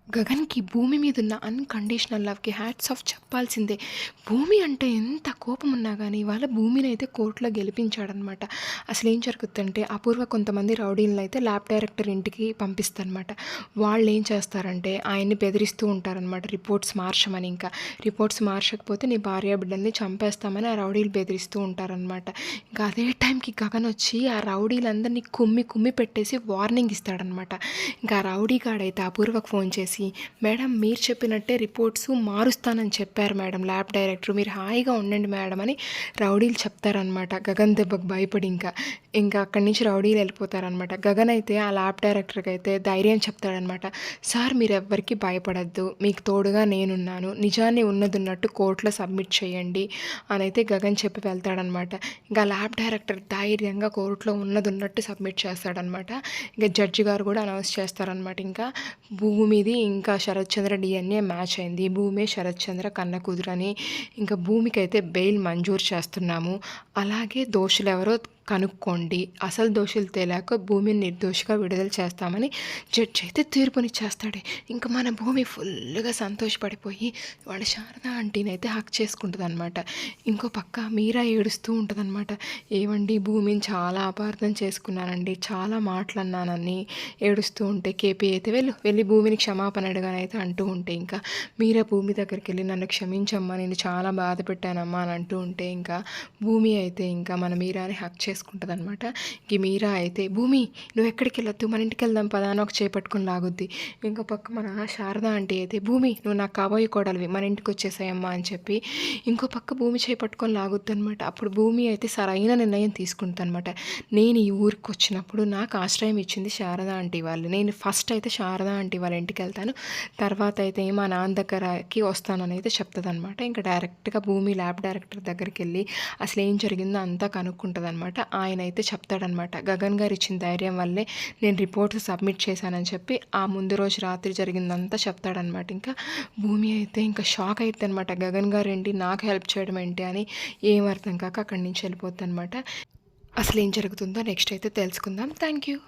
గగన్‌కి భూమి మీదున్న అన్‌కండీషనల్ లవ్‌కి హ్యాట్స్ ఆఫ్ చెప్పాల్సిందే. భూమి అంటే ఎంత కోపమున్నా గానీ, ఇవాళ భూమినైతే కోర్ట్‌లో గెలిపించాడనమాట. అసలేం జరుగుద్దంటే, అపూర్వ కొంతమంది రౌడీలనైతే ల్యాబ్ డైరెక్టర్ ఇంటికి పంపిస్తదనమాట. వాళ్ళేం చేస్తారంటే, ఆయన్ని బెదిరిస్తూ ఉంటారనమాట. రిపోర్ట్స్ మార్చమని ఇంకా. రిపోర్ట్స్ మార్చకపోతే నీ భార్య బిడ్డల్ని చంపేస్తామని ఆ రౌడీలు బెదిరిస్తూ ఉంటారనమాట. ఇంకా అదే టైంకి గగనొచ్చి ఆ రౌడీలందరిని కుమ్మి కుమ్మి పెట్టేసి వార్నింగ్ ఇస్తాడనమాట. ఇంకా ఆ రౌడీ గాడైతే అపూర్వకు ఫోన్ చేసి, మేడం మీరు చెప్పినట్టే రిపోర్ట్స్ మారుస్తానని చెప్పారు మేడం ల్యాబ్ డైరెక్టర్, మీరు హాయిగా ఉండండి మేడం అని రౌడీలు చెప్తారనమాట. గగన్ దెబ్బకు భయపడి ఇంకా అక్కడి నుంచి రౌడీలు వెళ్ళిపోతారనమాట. గగన్ అయితే ఆ ల్యాబ్ డైరెక్టర్కి అయితే ధైర్యం చెప్తాడనమాట. సార్ మీరు ఎవ్వరికి భయపడద్దు, మీకు తోడుగా నేనున్నాను, నిజాన్ని ఉన్నదున్నట్టు కోర్టులో సబ్మిట్ చేయండి అని అయితే గగన్ చెప్పి వెళ్తాడనమాట. ఇంకా ల్యాబ్ డైరెక్టర్ ధైర్యంగా కోర్టులో ఉన్నదున్నట్టు సబ్మిట్ చేస్తాడనమాట. ఇంకా జడ్జి గారు కూడా అనౌన్స్ చేస్తారనమాట. ఇంకా భూమిది ఇంకా శరత్ చంద్ర డిఎన్ఏ మ్యాచ్ అయింది, భూమి శరత్ చంద్ర కన్న కూతురని, ఇంకా భూమికైతే బెయిల్ మంజూరు చేస్తున్నాము, అలాగే దోషులు ఎవరో కనుక్కోండి, అసలు దోషులు తేలాక భూమిని నిర్దోషిగా విడుదల చేస్తామని జడ్జి అయితే తీర్పునిచ్చేస్తాడు. ఇంకా మన భూమి ఫుల్గా సంతోషపడిపోయి వాళ్ళ శారద ఆంటీని అయితే హక్ చేసుకుంటుంది అనమాట. ఇంకో పక్క మీరా ఏడుస్తూ ఉంటుంది అనమాట. ఏమండి భూమిని చాలా అపార్థం చేసుకున్నానండి, చాలా మాటలన్నానని ఏడుస్తూ ఉంటే కేపీ అయితే వెళ్ళి భూమిని క్షమాపణ అడగానైతే అంటూ ఉంటే, ఇంకా మీరా భూమి దగ్గరికి వెళ్ళి నన్ను క్షమించమ్మా, నేను చాలా బాధ పెట్టానమ్మా అని అంటూ ఉంటే, ఇంకా భూమి అయితే ఇంకా మన మీరాని హక్ చేసుకుంటుంది అనమాట. ఇంక మీరా అయితే భూమి నువ్వు ఎక్కడికి వెళ్ళొద్దు, మన ఇంటికి వెళ్దాం పదా అని ఒక చేపట్టుకుని లాగుద్ది. ఇంకో పక్క మన శారద ఆంటీ అయితే భూమి నువ్వు నాకు కాబోయే కోడలివి, మన ఇంటికి వచ్చేసాయమ్మా అని చెప్పి ఇంకో పక్క భూమి చేపట్టుకొని లాగుద్ది అనమాట. అప్పుడు భూమి అయితే సరైన నిర్ణయం తీసుకుంటుంది అనమాట. నేను ఈ ఊరికి వచ్చినప్పుడు నాకు ఆశ్రయం ఇచ్చింది శారద ఆంటీ వాళ్ళు, నేను ఫస్ట్ అయితే శారద ఆంటీ వాళ్ళ ఇంటికి వెళ్తాను, తర్వాత అయితే మా నాన్న దగ్గరకి వస్తానని అయితే చెప్తుంది అనమాట. ఇంకా డైరెక్ట్గా భూమి ల్యాబ్ డైరెక్టర్ దగ్గరికి వెళ్ళి అసలు ఏం జరిగిందో అంతా కనుక్కుంటుంది అనమాట. ఆయన అయితే చెప్తాడనమాట, గగన్ గారు ఇచ్చిన ధైర్యం వల్లే నేను రిపోర్ట్స్ సబ్మిట్ చేశానని చెప్పి ఆ ముందు రోజు రాత్రి జరిగిందంతా చెప్తాడనమాట. ఇంకా భూమి అయితే ఇంకా షాక్ అవుతుంది అనమాట, గగన్ గారు ఏంటి నాకు హెల్ప్ చేయడం ఏంటి అని ఏం అర్థం కాక అక్కడి నుంచి వెళ్ళిపోతుంది అనమాట. అసలు ఏం జరుగుతుందో నెక్స్ట్ అయితే తెలుసుకుందాం. Thank you.